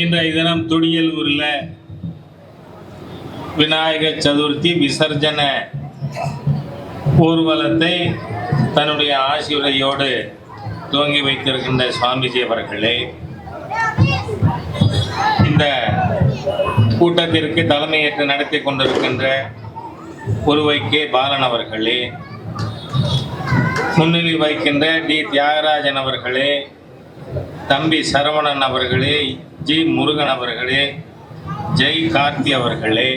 இன்றைய தினம் துடியலூரில் விநாயகர் சதுர்த்தி விசர்ஜன ஊர்வலத்தை தன்னுடைய ஆசியுரையோடு துவங்கி வைத்திருக்கின்ற சுவாமிஜி அவர்களே, இந்த கூட்டத்திற்கு தலைமையேற்று நடத்தி கொண்டிருக்கின்ற உருவை கே பாலன் அவர்களே, முன்னிலை வைக்கின்ற டி தியாகராஜன் அவர்களே, தம்பி சரவணன் அவர்களே, ஜி முருகன் அவர்களே, ஜெய் கார்த்தி அவர்களே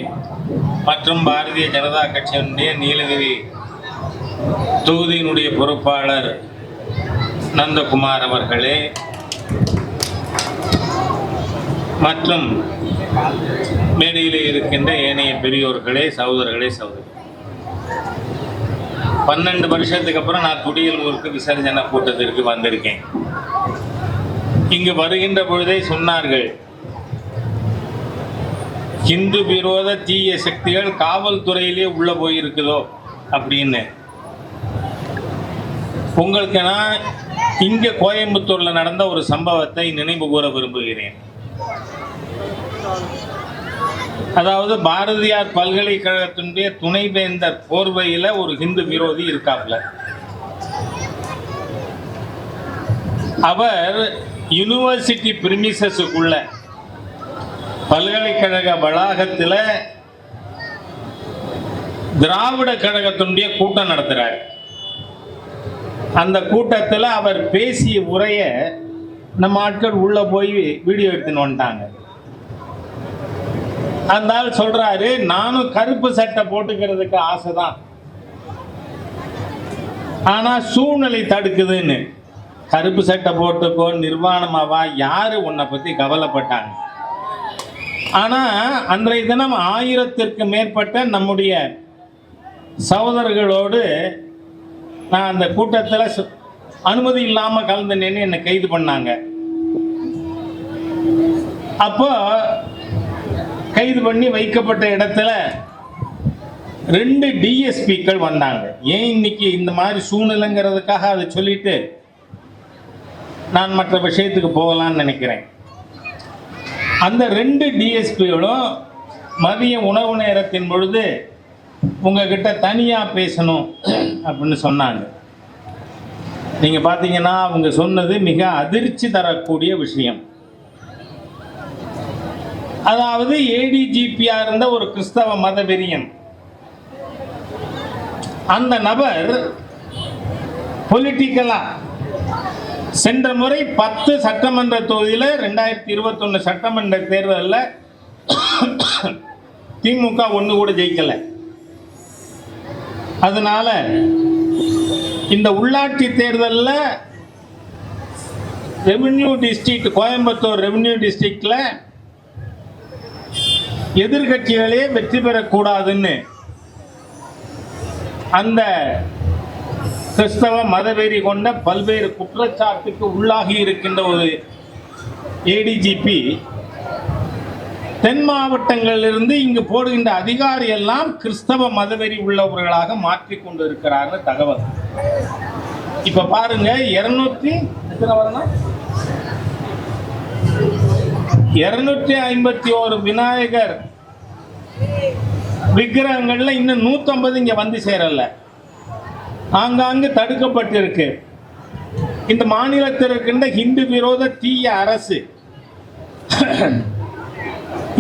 மற்றும் பாரதிய ஜனதா கட்சியினுடைய நீலகிரி தொகுதியினுடைய பொறுப்பாளர் நந்தகுமார் அவர்களே மற்றும் மேடையிலே இருக்கின்ற ஏனைய பெரியோர்களே, சகோதரர்களே, சகோதரி, 12 வருஷத்துக்கு அப்புறம் நான் துடியலூருக்கு விசர்ஜன கூட்டத்திற்கு வந்திருக்கேன். இங்கு வருகின்ற பொழுதே சொன்னார்கள், இந்து விரோத தீய சக்திகள் காவல்துறையிலே உள்ள போயிருக்குதோ அப்படின்னு. உங்களுக்கு நான் இங்க கோயம்புத்தூர்ல நடந்த ஒரு சம்பவத்தை நினைவு கூற விரும்புகிறேன். அதாவது பாரதியார் பல்கலைக்கழகத்தினுடைய துணைவேந்தர் போர்வையில ஒரு ஹிந்து விரோதி இருக்காப்ல. அவர் யூனிவர்சிட்டி பிரிமிசஸுக்குள்ள பல்கலைக்கழக வளாகத்தில் திராவிட கழகத்தினுடைய கூட்டம் நடத்துறார். அந்த கூட்டத்தில் அவர் பேசிய உரைய நம்ம ஆட்கள் உள்ள போய் வீடியோ எடுத்துன்னு வந்துட்டாங்க. அந்த ஆள் சொல்றாரு, நானும் கருப்பு சட்டை போட்டுக்கிறதுக்கு ஆசைதான், ஆனா சூழ்நிலை தடுக்குதுன்னு. கருப்பு சட்டை போட்டுக்கோ, நிர்வாணமாவா, யாரு உன்னை பத்தி கவலைப்பட்டாங்க? ஆனா அன்றைய தினம் 1000க்கு மேற்பட்ட நம்முடைய சகோதரர்களோடு நான் அந்த கூட்டத்தில் அனுமதி இல்லாம கலந்துனேன்னு என்னை கைது பண்ணாங்க. அப்போ கைது பண்ணி வைக்கப்பட்ட இடத்துல 2 டிஎஸ்பிக்கள் வந்தாங்க. ஏன் இன்னைக்கு இந்த மாதிரி சூழ்நிலைங்கிறதுக்காக அதை சொல்லிட்டு நான் மற்ற விஷயத்துக்கு போகலான்னு நினைக்கிறேன். அந்த 2 டிஎஸ்பிகளும் மதிய உணவு நேரத்தின் பொழுது உங்ககிட்ட தனியாக பேசணும் அப்படின்னு சொன்னாங்க. நீங்கள் பார்த்தீங்கன்னா அவங்க சொன்னது மிக அதிர்ச்சி தரக்கூடிய விஷயம். அதாவது ஏடிஜிபியா இருந்த ஒரு கிறிஸ்தவ மதவெறியன், அந்த நபர் பொலிட்டிக்கலா சென்ற முறை 10 சட்டமன்ற தொகுதியில் 2021 சட்டமன்ற தேர்தலில் திமுக ஒன்று கூட ஜெயிக்கல. அதனால இந்த உள்ளாட்சி தேர்தலில் ரெவென்யூ டிஸ்ட்ரிக்ட், கோயம்புத்தூர் ரெவென்யூ டிஸ்ட்ரிக்ட்ல எதிர்கட்சிகளே வெற்றி பெறக்கூடாதுன்னு அந்த கிறிஸ்தவ மதவெறி கொண்ட பல்வேறு குற்றச்சாட்டுக்கு உள்ளாகி இருக்கின்ற ஒரு ஏடிஜிபி தென் மாவட்டங்களிலிருந்து இங்கு போடுகின்ற அதிகாரி எல்லாம் கிறிஸ்தவ மதவெறி உள்ளவர்களாக மாற்றிக் கொண்டு இருக்கிறார்கள் தகவல். இப்ப பாருங்க, 251 விநாயகர் விக்கிரகங்கள்ல இன்னும் 150 இங்க வந்து சேரல, ஆங்காங்கு தடுக்கப்பட்டிருக்கு. இந்த மாநிலத்தில் இருக்கின்ற ஹிந்து விரோத தீய அரசு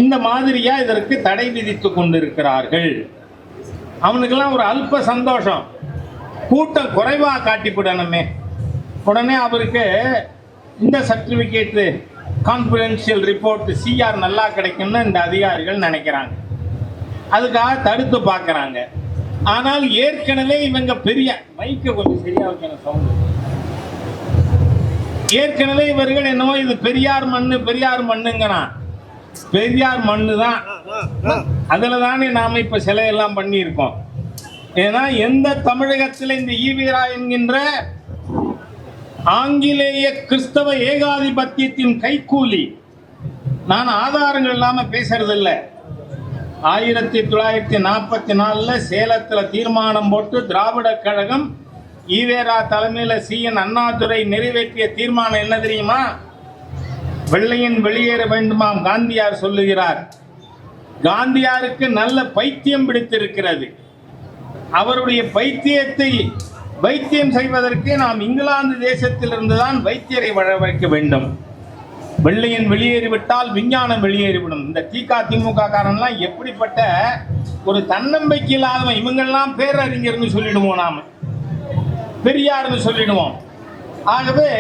இந்த மாதிரியா இதற்கு தடை விதித்து கொண்டிருக்கிறார்கள். அவனுக்கெல்லாம் ஒரு அல்ப சந்தோஷம், கூட்டம் குறைவா காட்டிவிடணுமே, உடனே அவருக்கு இந்த சர்டிபிகேட் கான்ஃபிடென்ஷியல் ரிப்போர்ட் சிஆர் நல்லா கிடைக்கும்னு இந்த அதிகாரிகள் நினைக்கிறாங்க. அதுக்காக தடுத்து பார்க்கறாங்க. ஆனால் ஏற்கனவே இவங்க பெரிய மைக்க கொஞ்சம் சரியா வைக்கணும் சவுண்ட். ஏற்கனவே இவர்கள் என்னவோ இது பெரியார் மண்ணுங்கிறான். பெரியார் மண்ணு தான், அதுல தானே நாம இப்ப சிலையெல்லாம் பண்ணி இருக்கோம். ஏன்னா எந்த தமிழகத்தில் இந்த ஈவீரா என்கின்ற ஆங்கிலேய கிறிஸ்தவ ஏகாதிபத்தியத்தின் கைக்கூலி, நான் ஆதாரங்கள் இல்லாம பேசுறது இல்லை. 1944 சேலத்தில் தீர்மானம் போட்டு திராவிட கழகம் ஈவேரா தலைமையில் CN அண்ணாதுரை நிறைவேற்றிய தீர்மானம் என்ன தெரியுமா? வெள்ளையன் வெளியேற வேண்டுமாம் காந்தியார் சொல்லுகிறார். காந்தியாருக்கு நல்ல பைத்தியம் பிடித்திருக்கிறது. அவருடைய பைத்தியத்தை வைத்தியம் செய்வதற்கு நாம் இங்கிலாந்து தேசத்திலிருந்து தான் வைத்தியரை வரவழைக்க வேண்டும். வெள்ளையன் வெளியேறிவிட்டால் விஞ்ஞானம் வெளியேறிவிடும். இந்த திமுக காரன்லாம் எப்படிப்பட்ட ஒரு தன்னம்பிக்கை இல்லாதவன். இவங்கெல்லாம் பேரறிஞர்னு சொல்லிடுவோம், நாம பெரியார்னு சொல்லிடுவோம். ஆகவே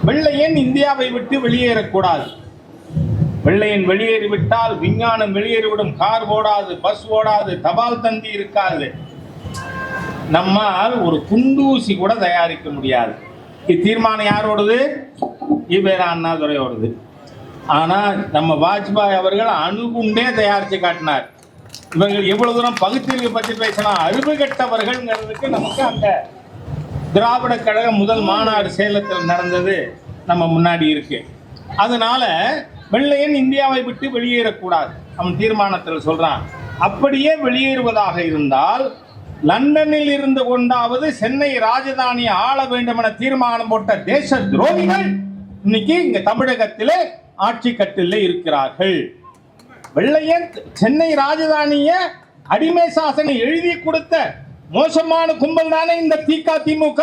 வெள்ளையன் இந்தியாவை விட்டு வெளியேறக்கூடாது. வெள்ளையன் வெளியேறிவிட்டால் விஞ்ஞானம் வெளியேறிவிடும். கார் ஓடாது, பஸ் ஓடாது, தபால் தந்தி இருக்காது. நம்மால் ஒரு குண்டூசி கூட தயாரிக்க முடியாது. இத்தீர்மானம் யாரோடது? ஈவேரா அண்ணாதுரையோடது. ஆனால் நம்ம வாஜ்பாய் அவர்கள் அணுகுண்டே தயாரித்து காட்டினார். இவர்கள் எவ்வளவு தூரம் பகுத்தறிவு பற்றி பேசினா அறிவு கெட்டவர்கள்ங்கிறதுக்கு நமக்கு அந்த திராவிட கழக முதல் மாநாடு சேலத்தில் நடந்தது நம்ம முன்னாடி இருக்கு. அதனால வெள்ளையன் இந்தியாவை விட்டு வெளியேறக்கூடாது. அவன் தீர்மானத்தில் சொல்றான். அப்படியே வெளியேறுவதாக இருந்தால் லண்டனில் இருந்து கொண்டாவது சென்னை ராஜதானியை ஆள வேண்டும் என தீர்மானம் போட்ட தேச துரோகிகள் இன்னைக்கு இங்க தமிழகத்திலே ஆட்சி கட்டில் இருக்கிறார்கள். வெள்ளையன் சென்னை ராஜதானிய அடிமை சாசனை எழுதி கொடுத்த மோசமான கும்பல் தானே இந்த திமுக.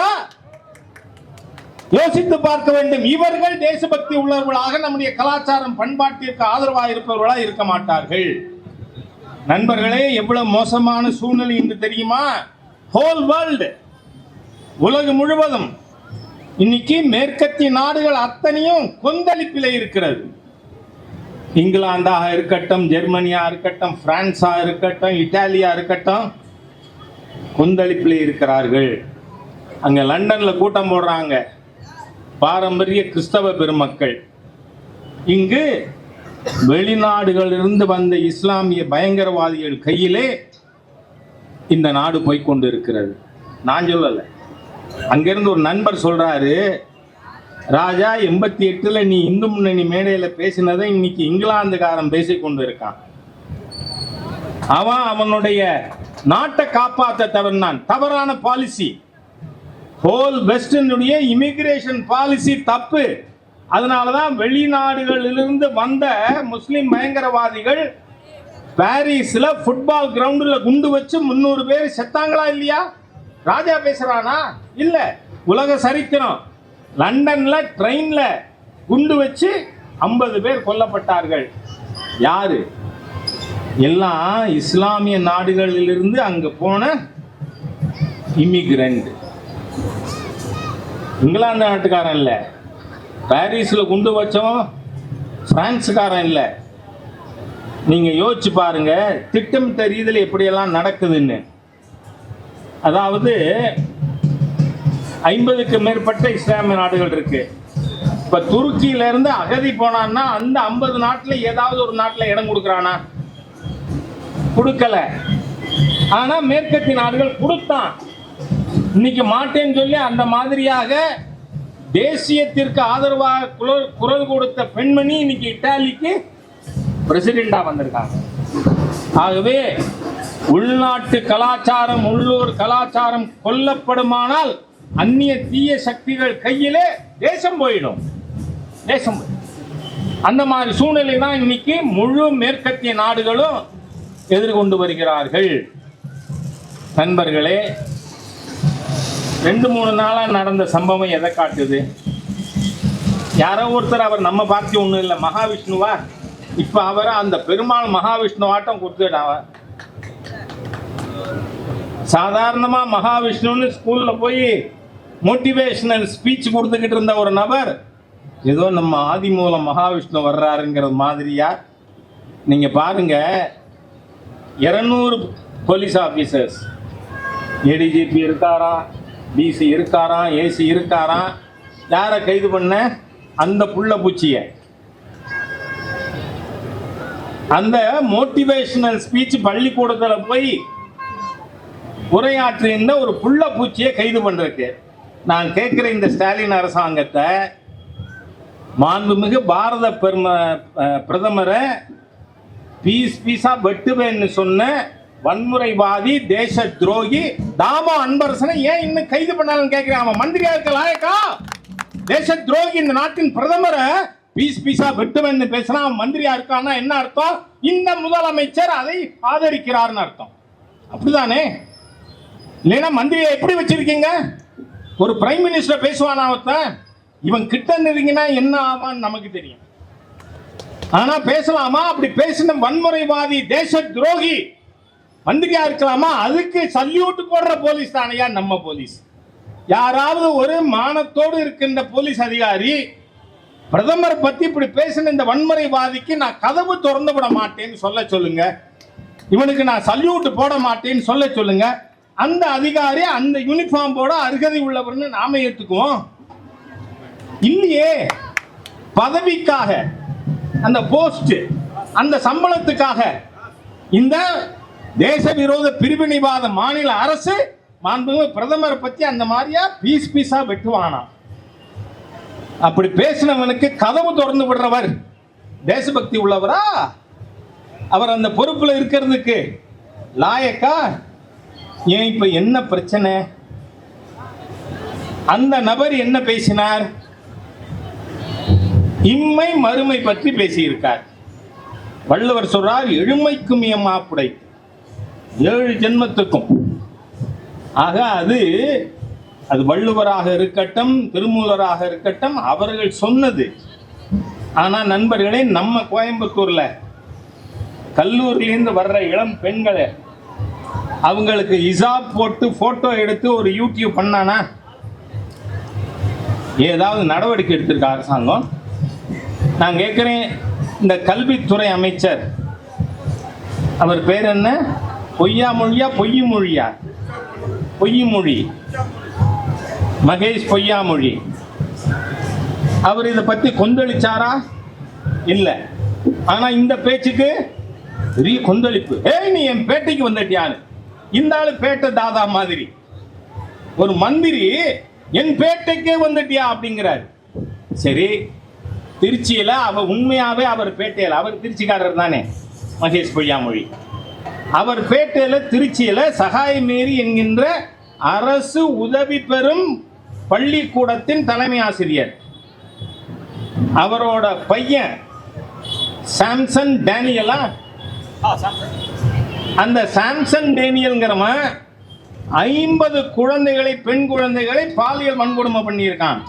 யோசித்து பார்க்க வேண்டும். இவர்கள் தேசபக்தி உள்ளவர்களாக நம்முடைய கலாச்சாரம் பண்பாட்டிற்கு ஆதரவாக இருப்பவர்களாக இருக்க மாட்டார்கள். நண்பர்களே, எவ்வளவு மோசமான சூழ்நிலை என்று தெரியுமா? ஹோல் வேர்ல்டு, உலகம் முழுவதும் இன்னைக்கு மேற்கத்திய நாடுகள் அத்தனையும் கொந்தளிப்பில் இருக்கிறது. இங்கிலாந்தாக இருக்கட்டும், ஜெர்மனியா இருக்கட்டும், பிரான்ஸா இருக்கட்டும், இத்தாலியா இருக்கட்டும், கொந்தளிப்பில் இருக்கிறார்கள். அங்க லண்டன்ல கூட்டம் போடுறாங்க பாரம்பரிய கிறிஸ்தவ பெருமக்கள். இங்கு வெளிநாடுகளிலிருந்து வந்த இஸ்லாமிய பயங்கரவாதிகள் கையிலே இந்த நாடு போய்கொண்டு இருக்கிறது. நான் சொல்லல, அங்கிருந்து ஒரு நண்பர் சொல்றாரு, ராஜா 88 நீ இந்து முன்னணி மேடையில பேசினதை இன்னைக்கு இங்கிலாந்துக்காரன் பேசிக்கொண்டு இருக்கான். அவனுடைய நாட்டை காப்பாற்ற தவறினான். தவறான பாலிசி. ஹோல் வெஸ்டர்னுடைய இமிகிரேஷன் பாலிசி தப்பு. அதனாலதான் வெளிநாடுகளிலிருந்து வந்த முஸ்லிம் பயங்கரவாதிகள் பாரிஸ்ல ஃபுட்பால் கிரவுண்ட்ல குண்டு வச்சு 300 பேர் செத்தாங்களா இல்லையா? ராஜா பேசுறானா? இல்ல, உலக சரித்திரம். லண்டன்ல ட்ரெயின்ல குண்டு வச்சு 50 பேர் கொல்லப்பட்டார்கள். யாரு? எல்லாம் இஸ்லாமிய நாடுகளிலிருந்து அங்க போன இமிகிரண்ட். இங்கிலாந்து நாட்டுக்காரன் இல்ல, பாரிஸ்ல குண்டு வச்சோம் பிரான்ஸுக்காரன் இல்ல. நீங்க யோசிச்சு பாருங்க திட்டமிட்ட ரீதியில் எப்படியெல்லாம் நடக்குதுன்னு. அதாவது 50க்கு மேற்பட்ட இஸ்லாமிய நாடுகள் இருக்கு. இப்ப துருக்கியில இருந்து அகதி போனான்னா அந்த 50 நாட்டுல ஏதாவது ஒரு நாட்டுல இடம் கொடுக்கறானா? கொடுக்கல. ஆனா மேற்கத்திய நாடுகள் கொடுத்தான். இன்னைக்கு மாட்டேன்னு சொல்லி அந்த மாதிரியாக தேசியத்திற்கு ஆதரவாக குரல் கொடுத்த பெண்மணி இன்னைக்கு இத்தாலிக்கு பிரசிடெண்டா வந்திருக்காங்க. ஆகவே உள்நாட்டு கலாச்சாரம், உள்ளூர் கலாச்சாரம் கொல்லப்படுமானால் அந்நிய தீய சக்திகள் கையிலே தேசம் போயிடும். தேசம் அந்த மாதிரி சூழ்நிலை தான் இன்னைக்கு முழு மேற்கத்திய நாடுகளும் எதிர்கொண்டு வருகிறார்கள். நண்பர்களே, 2-3 நாளா நடந்த சம்பவம் எதை காட்டுது? யாரோ ஒருத்தர், அவர் நம்ம பார்ட்டி ஒன்றும் இல்லை, மகாவிஷ்ணுவா, இப்ப அவரை அந்த பெருமாள் மகாவிஷ்ணு ஆட்டம் கொடுத்துட்டாவ. சாதாரணமா மகாவிஷ்ணுன்னு ஸ்கூல்ல போய் மோட்டிவேஷனல் ஸ்பீச் கொடுத்துக்கிட்டு இருந்த ஒரு நபர் ஏதோ நம்ம ஆதி மூலம் மகாவிஷ்ணு வர்றாருங்கிறது மாதிரியா? நீங்க பாருங்க, 200 போலீஸ் ஆபீசர்ஸ், ஏடிஜிபி இருக்காராம், டிசி இருக்காராம், ஏசி இருக்காராம். யாரை கைது பண்ண? அந்த புள்ள பூச்சிய. அந்த மோட்டிவேஷனல் ஸ்பீச் பள்ளிக்கூடத்தில் போய் உரையாற்றுகின்ற ஒரு புள்ள பூச்சியை கைது பண்றதுக்கு நான் கேட்கிற இந்த ஸ்டாலின் அரசாங்கத்தை, மாண்புமிகு பாரத பிரதமரை பீஸா வெட்டுவேன்னு சொன்ன வன்முறைவாதி தேச துரோகி தாமோ அன்பரசனை ஏன் இன்னும் கைது பண்ணாலும் கேட்கிறேன். அவன் மந்திரியா இருக்க லாயக்கா? தேச துரோகி இந்த நாட்டின் பிரதமரை பீஸ் பீஸா வெட்டுவேன்னு பேசினா அவன் மந்திரியா இருக்கான்னா என்ன அர்த்தம்? இந்த முதலமைச்சர் அதை ஆதரிக்கிறார்னு அர்த்தம். அப்படிதானே? இல்லைன்னா மந்திரியை எப்படி வச்சிருக்கீங்க? ஒரு பிரைம் மினிஸ்டர் பேசுவானா ஒருத்தன்? இவன் கிட்ட நெருங்கினா என்ன ஆவான்னு நமக்கு தெரியும். ஆனா பேசலாமா? அப்படி பேசின வன்முறைவாதி, தேச துரோகி மந்திரியா இருக்கலாமா? அதுக்கு சல்யூட் போடுற போலீஸ் தானையா நம்ம போலீஸ். யாராவது ஒரு மானத்தோடு இருக்கின்ற போலீஸ் அதிகாரி பிரதமர் பத்தி இப்படி பேசின இந்த வன்முறைவாதிக்கு நான் கதவு திறந்து விட மாட்டேன்னு சொல்ல சொல்லுங்க. இவனுக்கு நான் சல்யூட் போட மாட்டேன்னு சொல்ல சொல்லுங்க. அந்த அதிகாரி அந்த யூனிஃபார்ம் போட அருகதை உள்ளவர்னு நாம ஏத்துக்குவோம் இல்லையே. பதவிக்காக, அந்த போஸ்ட், அந்த சம்பளத்துக்காக இந்த தேச விரோத பிரிவினைவாத மாநில அரசு மாண்புமிகு பிரதமரை பத்தி அந்த மாதிரியா பீஸ் பீஸா வெட்டுவானா? அப்படி பேசினவனுக்கு கதவு திறந்து விடுறவர் தேசபக்தி உள்ளவரா? அவர் அந்த பொறுப்புல இருக்கிறதுக்கு லாயக்கா? ஏன் இப்ப என்ன பிரச்சனை? அந்த நபர் என்ன பேசினார்? இம்மை மறுமை பற்றி பேசியிருக்கார். வள்ளுவர் சொல்றார், எழுமைக்கும் எம்மாப்புடை, 7 ஜென்மத்துக்கும். ஆக அது வள்ளுவராக இருக்கட்டும், திருமூலராக இருக்கட்டும், அவர்கள் சொன்னது. ஆனா நண்பர்களே, நம்ம கோயம்புத்தூர்ல கல்லூரியிலிருந்து வர்ற இளம் பெண்களை அவங்களுக்கு இசாப் போட்டு போட்டோ எடுத்து ஒரு யூடியூப் பண்ணானா? ஏதாவது நடவடிக்கை எடுத்திருக்க அரசாங்கம்? நான் கேட்கிறேன், இந்த கல்வித்துறை அமைச்சர், அவர் பேர் என்ன? பொய்யாமொழியா பொய்யுமொழியா? பொய்யுமொழி, மகேஷ் பொய்யாமொழி. அவர் இதை பத்தி கொந்தளிச்சாரா? இல்ல. ஆனா இந்த பேச்சுக்கு பெரிய கொந்தளிப்பு. ஏய், நீ என் பேட்டைக்கு வந்துட்டியான்னு. இந்த ஆளு பேட்டை தாதா மாதிரி. ஒரு மந்திரி என் பேட்டைக்கே வந்துட்டியா அப்படிங்கிறார். சரி, திருச்சியில உண்மையாவே அவர் பேட்டையில, அவர் திருச்சிக்காரர் தானே மகேஷ் பொய்யாமொழி. அவர் பேட்டையில திருச்சியில சகாயமேரி என்கின்ற அரசு உதவி பெறும் பள்ளிக்கூடத்தின் தலைமை ஆசிரியர். அவரோட பையன் சாம்சன் டேனியலா, அந்த சாம்சன் டேனியல்ங்கிறவன் 50 குழந்தைகளை, பெண் குழந்தைகளை பாலியல் வன்கொடுமை பண்ணியிருக்கான்.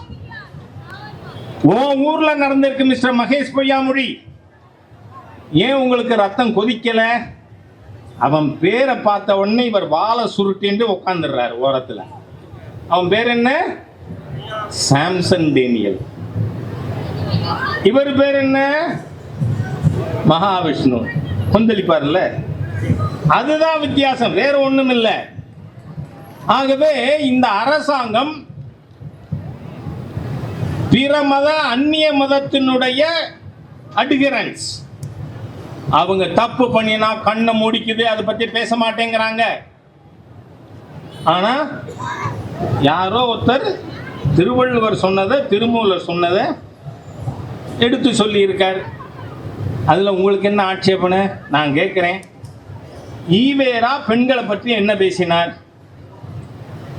உன் ஊர்ல நடந்திருக்கு மிஸ்டர் மகேஷ் பொய்யாமொழி. ஏன் உங்களுக்கு ரத்தம் கொதிக்கல? அவன் பேரை பார்த்த உடனே இவர் வாழை சுருட்டின்னு உட்காந்துடுறாரு ஓரத்துல. அவன் பேர் என்ன? Samson Daniel. இவர் பேர் என்ன? மகாவிஷ்ணு. கொந்தளிப்பார்ல, அதுதான் வித்தியாசம், வேற ஒண்ணும் இல்லை. ஆகவே இந்த அரசாங்கம் பிற மத, அந்நிய மதத்தினுடைய அட்ஹெரன்ஸ். அவங்க தப்பு பண்ணினா கண்ணை மூடிக்குது, அதை பத்தி பேச மாட்டேங்கிறாங்க. ஆனா யாரோ ஒருத்தர் திருவள்ளுவர் சொன்னதை, திருமூலர் சொன்னதை எடுத்து சொல்லி இருக்கார். அதுல உங்களுக்கு என்ன ஆட்சேபனை? நான் கேட்கிறேன், ஈவேரா பெண்களை பற்றி என்ன பேசினார்?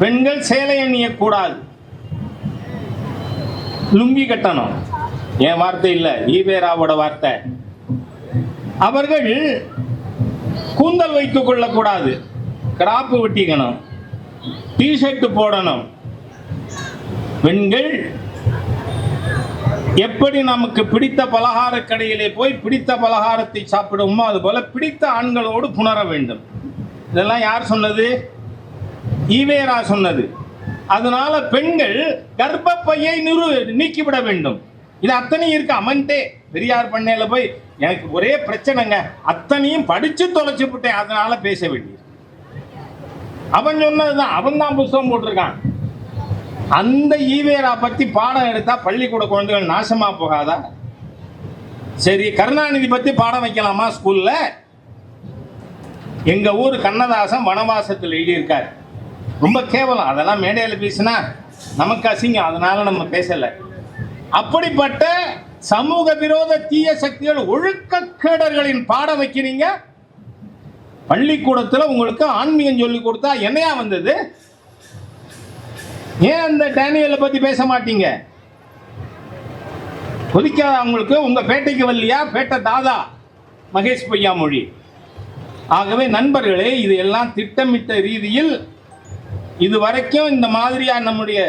பெண்கள் சேலை அணியக்கூடாது, லுங்கி கட்டணும். என் வார்த்தை இல்லை, ஈவேராவோட வார்த்தை. அவர்கள் கூந்தல் வைத்துக் கொள்ளக்கூடாது, கிராப்பு வெட்டிக்கணும், டிஷர்ட் போடணும். பெண்கள் எப்படி நமக்கு பிடித்த பலகார கடையிலே போய் பிடித்த பலகாரத்தை சாப்பிடுவோமோ அது போல பிடித்த ஆண்களோடு புணர வேண்டும். இதெல்லாம் யார் சொன்னது? ஈவேரா சொன்னது. அதனால பெண்கள் கர்ப்பப்பையை நீக்கிவிட வேண்டும். இது அத்தனையும் இருக்கு அமன்ட்டே. பெரியார் பண்ணையில போய் எனக்கு ஒரே பிரச்சனைங்க, அத்தனையும் படிச்சு தொலைச்சு விட்டேன், அதனால பேச வேண்டியது. அவன் சொன்னதுதான், அவன் தான் புத்தகம் போட்டிருக்கான். அந்த ஈவேரா பத்தி பாடம் எடுத்தா பள்ளிக்கூட குழந்தைகள் நாசமா போகாதா? சரி, கருணாநிதி பத்தி பாடம் வைக்கலாமா ஸ்கூல்ல? எங்க ஊர் கண்ணதாசன் வனவாசத்தில் எழுதியிருக்கார். ரொம்ப கேவலம், அதெல்லாம் மேடையில் பேசினா நமக்கு அசிங்கம், அதனால நம்ம பேசல. அப்படிப்பட்ட சமூக விரோத தீய சக்திகள், ஒழுக்கக்கேடர்களின் பாடம் வைக்கிறீங்க. பள்ளிக்கூடத்தில் உங்களுக்கு ஆன்மீகம் சொல்லி கொடுத்தா என்னையா வந்தது? ஏன் அந்த டேனியலை பத்தி பேச மாட்டீங்க? கொதிக்காத அவங்களுக்கு உங்கள் பேட்டைக்கு வரலையா? பேட்டை தாதா மகேஷ் பொய்யாமொழி. ஆகவே நண்பர்களே, இது எல்லாம் திட்டமிட்ட ரீதியில் இதுவரைக்கும் இந்த மாதிரியா நம்முடைய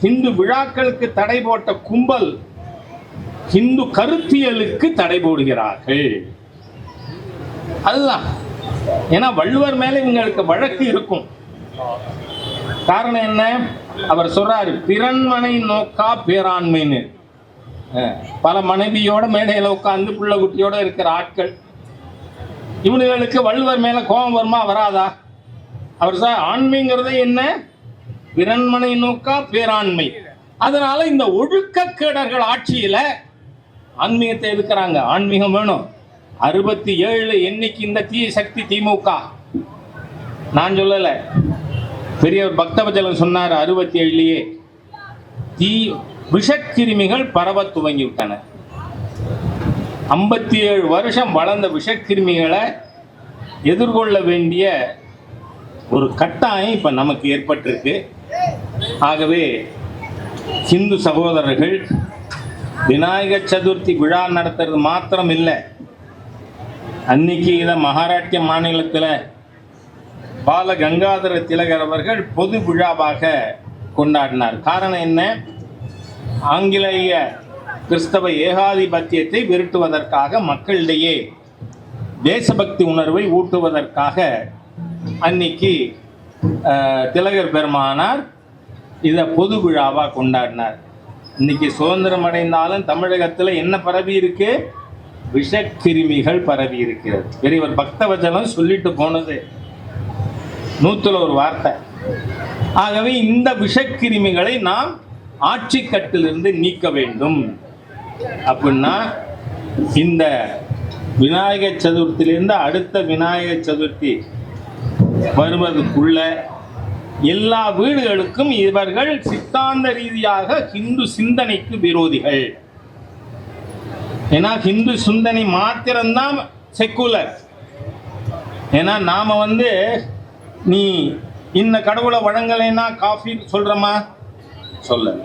ஹிந்து விழாக்களுக்கு தடை போட்ட கும்பல் ஹிந்து கருத்தியலுக்கு தடை போடுகிறார்கள். அதுதான். ஏன்னா வள்ளுவர் மேல இவங்களுக்கு வழக்கு இருக்கும். காரணம் என்ன? அவர் சொல்றாரு, பிறன்மனை நோக்கா பேராண்மைன்னு. பல மனைவியோட மேடையில உட்காந்து புள்ள குட்டியோட இருக்கிற ஆட்கள், இவனுங்களுக்கு வள்ளுவர் மேல கோபம் வருமா வராதா? அவர் சார் ஆண்மைங்கிறது என்ன? பிறன்மனை நோக்கா பேராண்மை. அதனால இந்த ஒழுக்கக்கேடர்கள் ஆட்சியில ஆன்மீகத்தை எதுக்குறாங்க. ஆன்மீகம் வேணும். 67 எண்ணிக்கை இந்த தீய சக்தி திமுக. நான் சொல்லல, பெரியவர் பக்தவச்சலம் சொன்னார். 67லயே தீ விஷக்கிருமிகள் பரவ துவங்கி விட்டன. 57 வருஷம் வளர்ந்த விஷக்கிருமிகளை எதிர்கொள்ள வேண்டிய ஒரு கட்டாயம் இப்ப நமக்கு ஏற்பட்டிருக்கு. ஆகவே ஹிந்து சகோதரர்கள் விநாயகர் சதுர்த்தி விழா நடத்துறது மாத்திரம் இல்லை, அன்னைக்கு இதை மகாராஷ்டிர மாநிலத்தில் பால கங்காதர திலகர் அவர்கள் பொது விழாவாக கொண்டாடினார். காரணம் என்ன? ஆங்கிலேய கிறிஸ்தவ ஏகாதிபத்தியத்தை விரட்டுவதற்காக, மக்களிடையே தேசபக்தி உணர்வை ஊட்டுவதற்காக அன்னைக்கு திலகர் பெருமானார் இதை பொது விழாவாக கொண்டாடினார். இன்னைக்கு சுதந்திரம் அடைந்தாலும் தமிழகத்தில் என்ன பரவி இருக்கு? விஷக்கிருமிகள் பரவி இருக்கிறது. பெரியவர் பக்தவச்சலம் சொல்லிட்டு போனது 100 வார்த்தை. ஆகவே இந்த விஷக்கிருமிகளை நாம் ஆட்சி கட்டிலிருந்து நீக்க வேண்டும். அப்படின்னா இந்த விநாயகர் சதுர்த்தியிலிருந்து அடுத்த விநாயகர் சதுர்த்தி வருவதற்குள்ள எல்லா வீடுகளுக்கும் இவர்கள் சித்தாந்த ரீதியாக ஹிந்து சிந்தனைக்கு விரோதிகள். ஏன்னா ஹிந்து சிந்தனை மாத்திரம்தான் செக்குலர். ஏன்னா நாம நீ இந்த கடவுளை வழங்கலைன்னா காஃபி சொல்றமா? சொல்லல.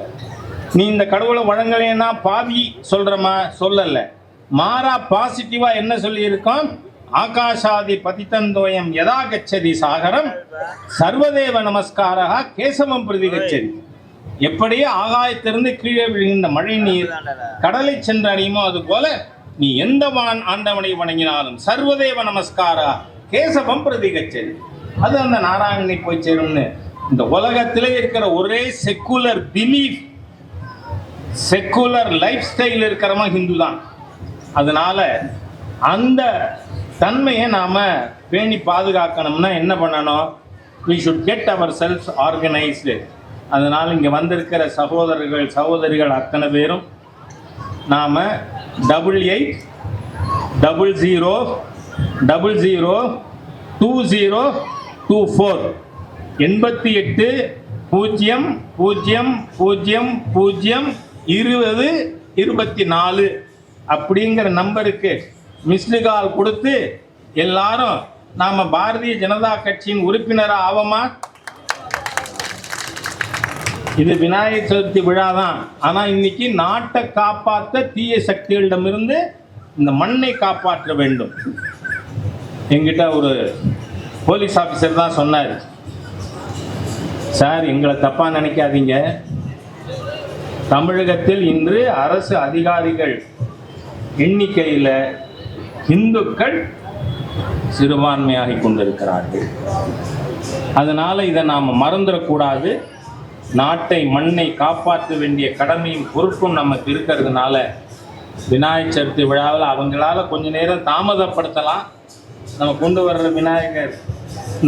நீ இந்த கடவுளை வழங்கலைன்னா பாவி சொல்றமா? சொல்லல. மாறா பாசிட்டிவா என்ன சொல்லி இருக்கோம்? ஆகாஷாதி பதித்தந்தோயம் யதா கச்சதி சாகரம் சர்வதேவ நமஸ்காரா கேசவம் பிரதி கச்சதி. எப்படியே ஆகாயத்திலிருந்து கீழே விழுகின்ற மழை நீர் கடலை சென்று அணியுமோ அது போல நீ எந்த ஆண்டவனை வணங்கினாலும் சர்வதேவ நமஸ்காரா கேசவம் பிரதி கச்சதி. அது அந்த நாராயணனை போய் சேரும்னு இந்த உலகத்திலே இருக்கிற ஒரே secular belief, secular life style இருக்கிறவன் ஹிந்து தான். அதனால அந்த தன்மையை நாம பேணி பாதுகாக்கணும்னா என்ன பண்ணணும்? we should get ourselves organized. அதனால் இங்கே வந்திருக்கிற சகோதரர்கள் சகோதரிகள் அத்தனை பேரும் நாம் 8800002024 8800002024 அப்படிங்கிற நம்பருக்கு மிஸ்டு கால் கொடுத்து எல்லாரும் நாம பாரதிய ஜனதா கட்சியின் உறுப்பினராக ஆவோமா? இது விநாயகர் சதுர்த்தி விழா தான். ஆனால் இன்னைக்கு நாட்டை காப்பாற்ற தீய சக்திகளிடமிருந்து இந்த மண்ணை காப்பாற்ற வேண்டும். என்கிட்ட ஒரு போலீஸ் ஆஃபீஸர் தான் சொன்னார், சார் எங்களை தப்பாக நினைக்காதீங்க, தமிழகத்தில் இன்று அரசு அதிகாரிகள் எண்ணிக்கையில் இந்துக்கள் சிறுபான்மையாகி கொண்டிருக்கிறார்கள். அதனால் இதை நாம் மறந்துடக்கூடாது. நாட்டை மண்ணை காப்பாற்ற வேண்டிய கடமையும் பொறுப்பும் நமக்கு இருக்கிறதுனால விநாயகர் சதுர்த்தி விழாவில் அவங்களால கொஞ்ச நேரம் தாமதப்படுத்தலாம். நம்ம கொண்டு வர்ற விநாயகர்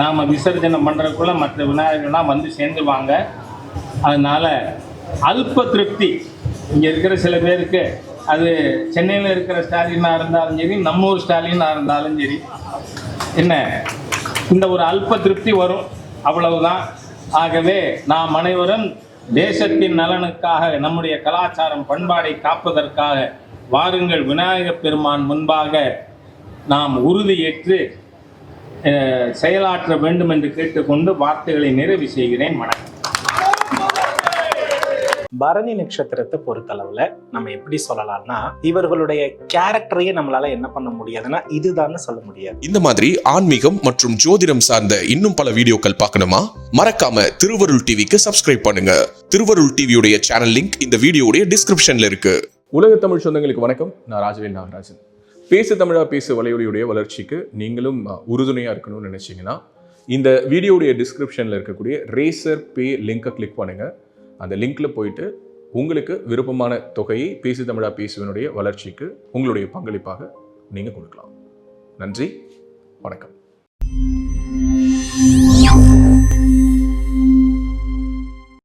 நாம் விசர்ஜனம் பண்ணுறதுக்குள்ள மற்ற விநாயகர்லாம் வந்து சேர்ந்துருவாங்க. அதனால் அல்ப திருப்தி இங்கே இருக்கிற சில பேருக்கு, அது சென்னையில் இருக்கிற ஸ்டாலினாக இருந்தாலும் சரி, நம்ம ஊர் ஸ்டாலினாக இருந்தாலும் சரி, என்ன இந்த ஒரு அல்ப திருப்தி வரும், அவ்வளவுதான். ஆகவே நாம் அனைவரும் தேசத்தின் நலனுக்காக, நம்முடைய கலாச்சாரம் பண்பாடை காப்பதற்காக வாருங்கள் விநாயகப் பெருமான் முன்பாக நாம் உறுதியேற்று செயலாற்ற வேண்டும் என்று கேட்டுக்கொண்டு வார்த்தைகளை நிறைவு செய்கிறேன். வணக்கம். பரணி நட்சத்திரத்தை பொறுத்தளவுல நம்ம எப்படி சொல்லலாம்னா, இவர்களுடைய கேரக்டரையே நம்மளால என்ன பண்ண முடியாதுன்னா இதுதான் சொல்ல முடியாது. இந்த மாதிரி ஆன்மீகம் மற்றும் ஜோதிடம் சார்ந்த இன்னும் பல வீடியோக்கள் பார்க்கணுமா? மறக்காம திருவருள் டிவிக்கு சப்ஸ்கிரைப் பண்ணுங்க. திருவருள் டிவியுடைய சேனல் லிங்க் இந்த வீடியோடைய டிஸ்கிரிப்ஷன்ல இருக்கு. உலக தமிழ் சொந்தங்களுக்கு வணக்கம். நான் ராஜவேல் நாகராஜன். பேசு தமிழா பேசு வலையொலியுடைய வளர்ச்சிக்கு நீங்களும் உறுதுணையா இருக்கணும்னு நினைச்சீங்கன்னா இந்த வீடியோடைய டிஸ்கிரிப்ஷன்ல இருக்கக்கூடிய ரேசர் பே லிங்கை கிளிக் பண்ணுங்க. அந்த லிங்க்ல போயிட்டு உங்களுக்கு விருப்பமான தொகையை பேசு தமிழா பேசுவனுடைய வளர்ச்சிக்கு உங்களுடைய பங்களிப்பாக நீங்க கொடுக்கலாம். நன்றி, வணக்கம்.